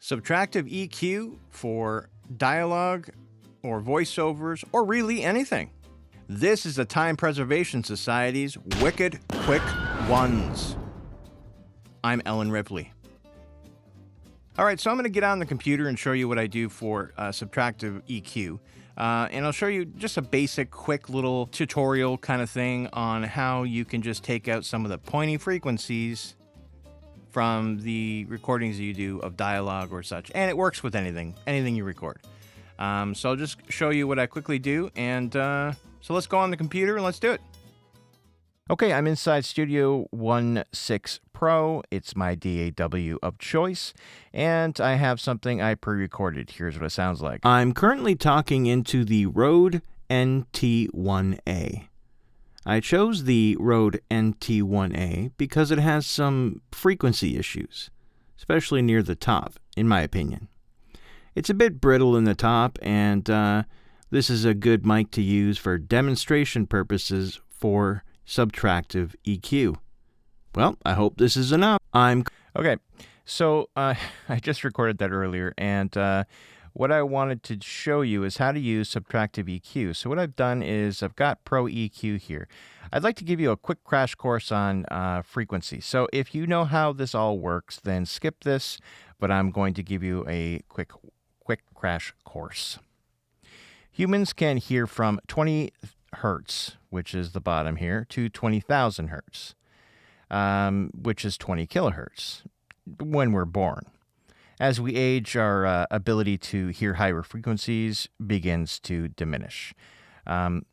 Subtractive EQ for dialogue or voiceovers or really anything. This is the Time Preservation Society's Wicked Quick Ones. I'm Ellen Ripley. All right, so I'm going to get on the computer and show you what I do for Subtractive EQ. And I'll show you just a basic, quick little tutorial kind of thing on how you can just take out some of the pointy frequencies from the recordings you do of dialogue or such. And it works with anything you record. So I'll just show you what I quickly do. And so let's go on the computer and let's do it. Okay, I'm inside Studio 16 Pro. It's my DAW of choice, and I have something I pre-recorded. Here's what it sounds like. I'm currently talking into the Rode NT1A. I chose the Rode NT1A because it has some frequency issues, especially near the top, in my opinion. It's a bit brittle in the top, and this is a good mic to use for demonstration purposes for Subtractive EQ. Well, I hope this is enough. Okay, so I just recorded that earlier, and what I wanted to show you is how to use Subtractive EQ. So what I've done is I've got Pro EQ here. I'd like to give you a quick crash course on frequency. So if you know how this all works, then skip this, but I'm going to give you a quick crash course. Humans can hear from 20 hertz, which is the bottom here, to 20,000 hertz, which is 20 kilohertz when we're born. As we age, our ability to hear higher frequencies begins to diminish.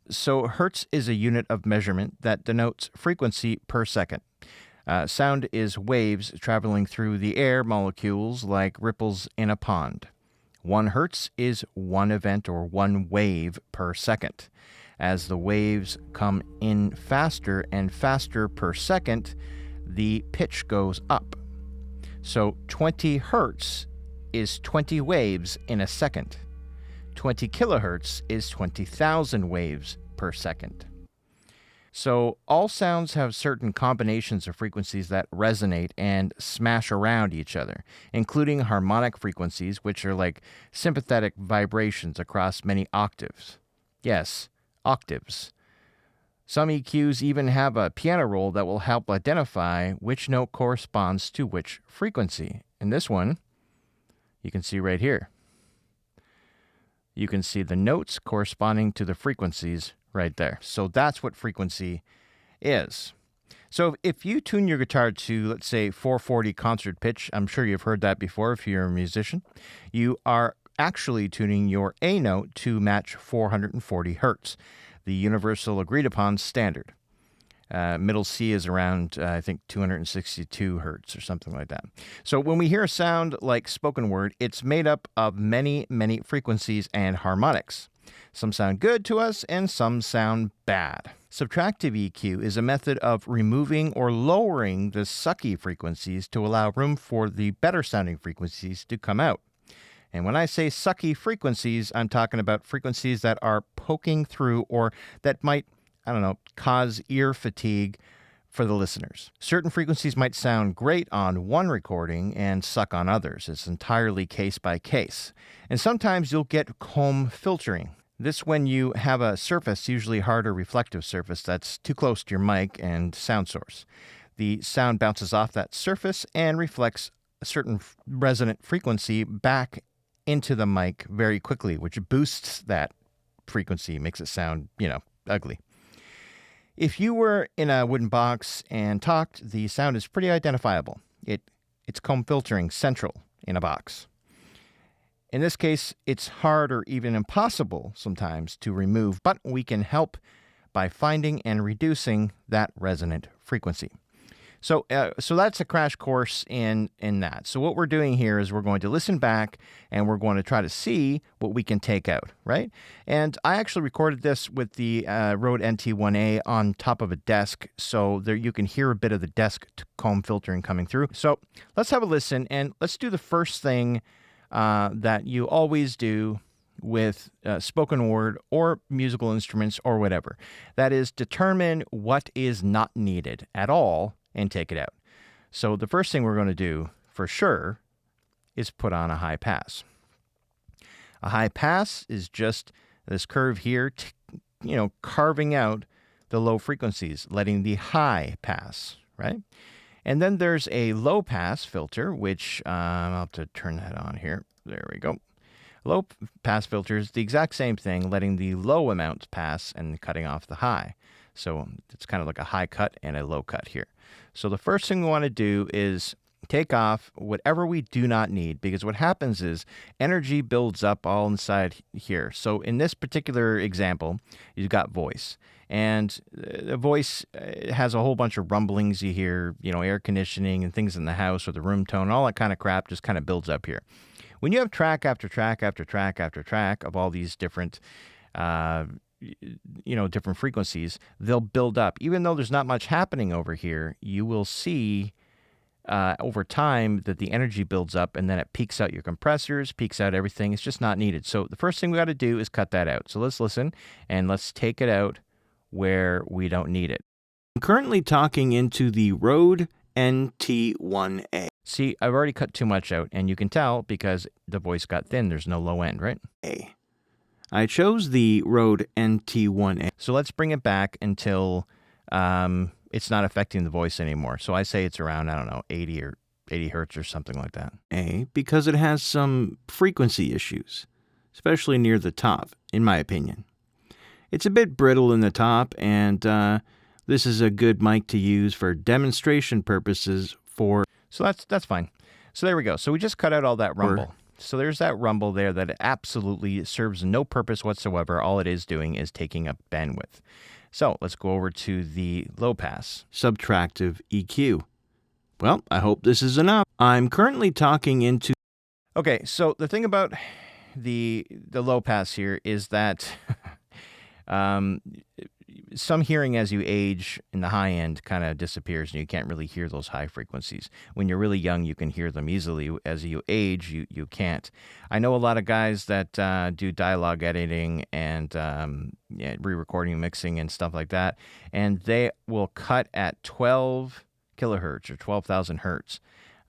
So hertz is a unit of measurement that denotes frequency per second. Sound is waves traveling through the air molecules like ripples in a pond. 1 hertz is one event or one wave per second. As the waves come in faster and faster per second, the pitch goes up. So 20 hertz is 20 waves in a second. 20 kilohertz is 20,000 waves per second. So all sounds have certain combinations of frequencies that resonate and smash around each other, including harmonic frequencies, which are like sympathetic vibrations across many octaves. Yes, octaves. Some EQs even have a piano roll that will help identify which note corresponds to which frequency. In this one, you can see right here. You can see the notes corresponding to the frequencies right there. So that's what frequency is. So if you tune your guitar to, let's say, 440 concert pitch, I'm sure you've heard that before if you're a musician, you are actually tuning your A note to match 440 hertz, the universal agreed upon standard. Middle C is around, I think, 262 hertz or something like that. So when we hear a sound like spoken word, it's made up of many, many frequencies and harmonics. Some sound good to us and some sound bad. Subtractive EQ is a method of removing or lowering the sucky frequencies to allow room for the better sounding frequencies to come out. And when I say sucky frequencies, I'm talking about frequencies that are poking through or that might, cause ear fatigue for the listeners. Certain frequencies might sound great on one recording and suck on others. It's entirely case by case. And sometimes you'll get comb filtering. This when you have a surface, usually hard or reflective surface, that's too close to your mic and sound source. The sound bounces off that surface and reflects a certain resonant frequency back into the mic very quickly, which boosts that frequency, makes it sound, ugly. If you were in a wooden box and talked, the sound is pretty identifiable. It's comb filtering central in a box. In this case, it's hard or even impossible sometimes to remove, but we can help by finding and reducing that resonant frequency. So that's a crash course in that. So what we're doing here is we're going to listen back and we're going to try to see what we can take out, right? And I actually recorded this with the Rode NT1A on top of a desk, so there you can hear a bit of the desk comb filtering coming through. So let's have a listen, and let's do the first thing that you always do with spoken word or musical instruments or whatever. That is, determine what is not needed at all and take it out. So the first thing we're going to do for sure is put on a high pass. A high pass is just this curve here, carving out the low frequencies, letting the high pass, right? And then there's a low pass filter, which I'll have to turn that on here. There we go. Low pass filter is the exact same thing, letting the low amounts pass and cutting off the high. So it's kind of like a high cut and a low cut here. So the first thing we want to do is take off whatever we do not need, because what happens is energy builds up all inside here. So in this particular example, you've got voice. And the voice has a whole bunch of rumblings you hear, air conditioning and things in the house or the room tone, all that kind of crap just kind of builds up here. When you have track after track after track after track of all these different, different frequencies, they'll build up. Even though there's not much happening over here, you will see over time that the energy builds up, and then it peaks out your compressors, peaks out everything. It's just not needed. So the first thing we got to do is cut that out. So let's listen, and let's take it out where we don't need it. I'm currently talking into the Rode NT1A. See, I've already cut too much out, and you can tell because the voice got thin. There's no low end, right? I chose the Rode NT1A. So let's bring it back until it's not affecting the voice anymore. So I say it's around, 80 hertz or something like that. Because it has some frequency issues, especially near the top, in my opinion. It's a bit brittle in the top, and this is a good mic to use for demonstration purposes So that's fine. So there we go. So we just cut out all that rumble. So there's that rumble there that absolutely serves no purpose whatsoever. All it is doing is taking up bandwidth. So let's go over to the low pass. Subtractive EQ. Well, I hope this is enough. I'm currently talking into... Okay, so the thing about the low pass here is that some hearing as you age in the high end kind of disappears, and you can't really hear those high frequencies. When you're really young, you can hear them easily. As you age, you can't. I know a lot of guys that do dialogue editing and re-recording, mixing, and stuff like that, and they will cut at 12 kilohertz or 12,000 hertz.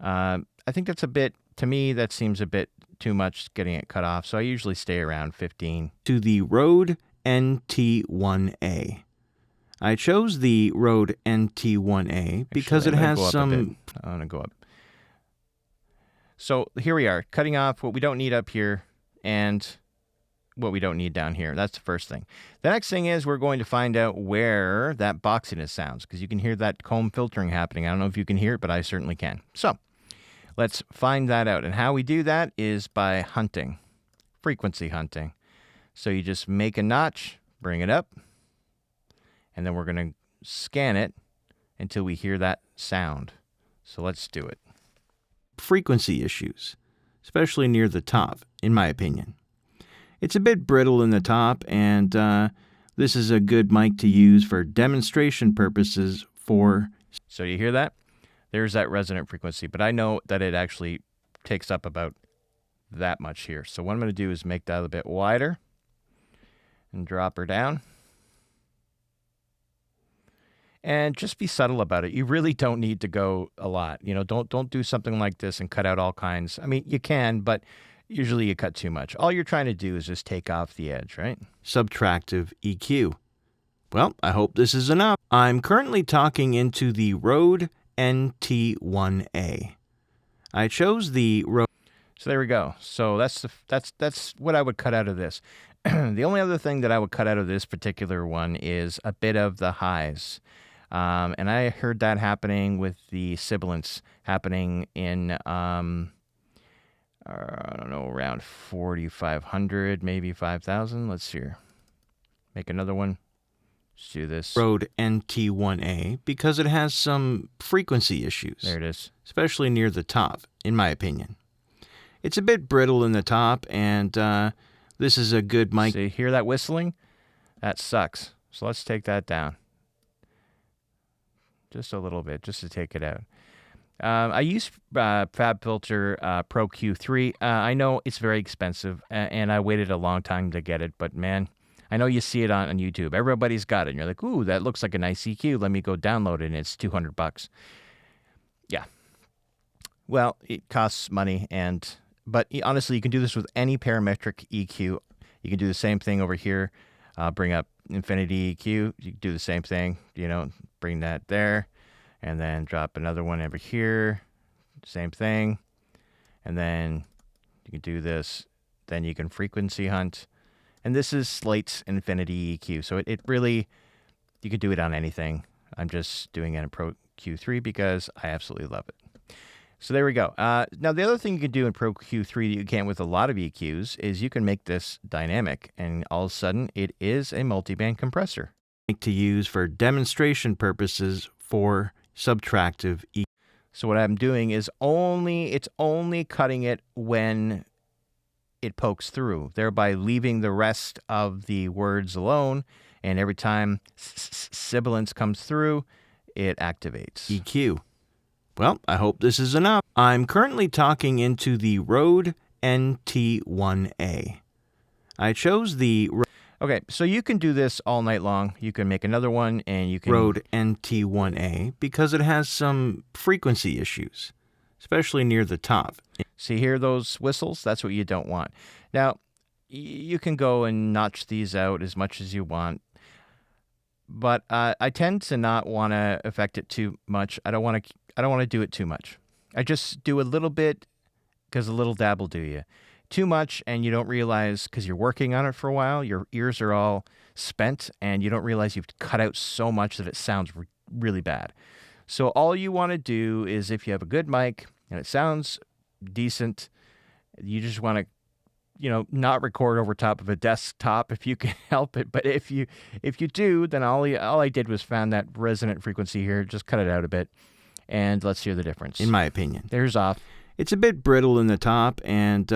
I think that's a bit, to me, that seems a bit too much getting it cut off, so I usually stay around 15. To the Rode NT1A. I chose the Rode NT1A because it has some... I'm going to go up. So here we are, cutting off what we don't need up here and what we don't need down here. That's the first thing. The next thing is we're going to find out where that boxiness sounds, because you can hear that comb filtering happening. I don't know if you can hear it, but I certainly can. So let's find that out. And how we do that is by hunting, frequency hunting. So you just make a notch, bring it up, and then we're going to scan it until we hear that sound. So let's do it. Frequency issues, especially near the top, in my opinion. It's a bit brittle in the top, and this is a good mic to use for demonstration purposes So you hear that? There's that resonant frequency, but I know that it actually takes up about that much here. So what I'm going to do is make that a bit wider and drop her down. And just be subtle about it. You really don't need to go a lot. Don't do something like this and cut out all kinds. I mean, you can, but usually you cut too much. All you're trying to do is just take off the edge, right? Subtractive EQ. Well, I hope this is enough. I'm currently talking into the Rode NT1A. I chose the Rode. So there we go. So that's what I would cut out of this. The only other thing that I would cut out of this particular one is a bit of the highs. And I heard that happening with the sibilants happening in, I don't know, around 4,500, maybe 5,000. Let's see here. Make another one. Let's do this. Rode NT1A, because it has some frequency issues. There it is. Especially near the top, in my opinion. It's a bit brittle in the top, and this is a good mic. See, hear that whistling? That sucks. So let's take that down. Just a little bit, just to take it out. I use Fab Filter ProQ 3. I know it's very expensive, and I waited a long time to get it, but man, I know you see it on YouTube. Everybody's got it, and you're like, ooh, that looks like a nice EQ. Let me go download it, and it's $200. Yeah. Well, it costs money, and But honestly, you can do this with any parametric EQ. You can do the same thing over here. Bring up Infinity EQ. You can do the same thing, bring that there. And then drop another one over here. Same thing. And then you can do this. Then you can frequency hunt. And this is Slate's Infinity EQ. So it really, you could do it on anything. I'm just doing it in Pro Q3 because I absolutely love it. So there we go. Now, the other thing you can do in Pro Q3 that you can't with a lot of EQs is you can make this dynamic, and all of a sudden, it is a multiband compressor. To use for demonstration purposes for subtractive EQ. So what I'm doing is it's only cutting it when it pokes through, thereby leaving the rest of the words alone, and every time sibilance comes through, it activates. EQ. Well, I hope this is enough. I'm currently talking into the Rode NT1A. I chose the... Okay, so you can do this all night long. You can make another one, and you can... Rode NT1A, because it has some frequency issues, especially near the top. See here, those whistles? That's what you don't want. Now, you can go and notch these out as much as you want, but I tend to not want to affect it too much. I don't want to do it too much. I just do a little bit because a little dab will do you. Too much and you don't realize, because you're working on it for a while, your ears are all spent and you don't realize you've cut out so much that it sounds really bad. So all you want to do is, if you have a good mic and it sounds decent, you just want to, not record over top of a desktop if you can help it. But if you do, then all I did was found that resonant frequency here, just cut it out a bit. And let's hear the difference. In my opinion. There's off. It's a bit brittle in the top, and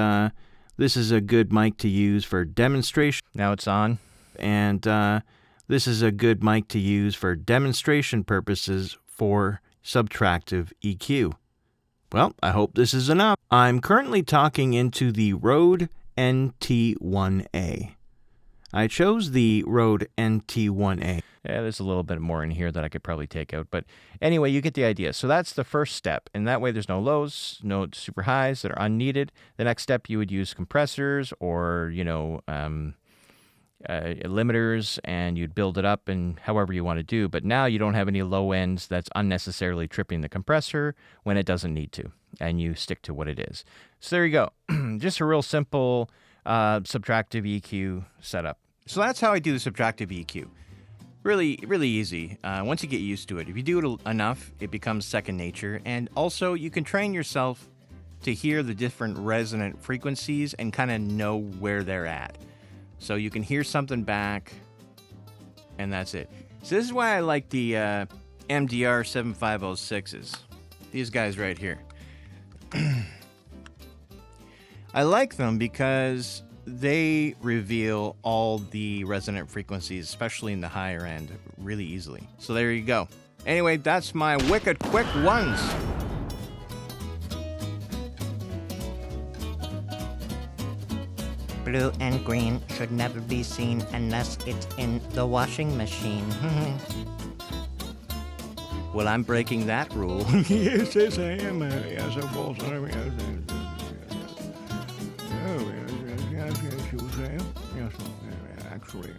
this is a good mic to use for demonstration. Now it's on. And this is a good mic to use for demonstration purposes for subtractive EQ. Well, I hope this is enough. I'm currently talking into the Rode NT1A. I chose the Rode NT1A. Yeah, there's a little bit more in here that I could probably take out. But anyway, you get the idea. So that's the first step. And that way there's no lows, no super highs that are unneeded. The next step, you would use compressors or, limiters, and you'd build it up and however you want to do. But now you don't have any low ends that's unnecessarily tripping the compressor when it doesn't need to. And you stick to what it is. So there you go. Just a real simple subtractive EQ setup. So that's how I do the subtractive EQ. Really, really easy. Once you get used to it, if you do it enough, it becomes second nature. And also, you can train yourself to hear the different resonant frequencies and kind of know where they're at. So you can hear something back, and that's it. So this is why I like the MDR 7506s. These guys right here. I like them because they reveal all the resonant frequencies, especially in the higher end, really easily. So there you go. Anyway, that's my wicked quick ones. Blue and green should never be seen unless it's in the washing machine. Well, I'm breaking that rule. Yes, I am. Yes, of course. Yes, actually.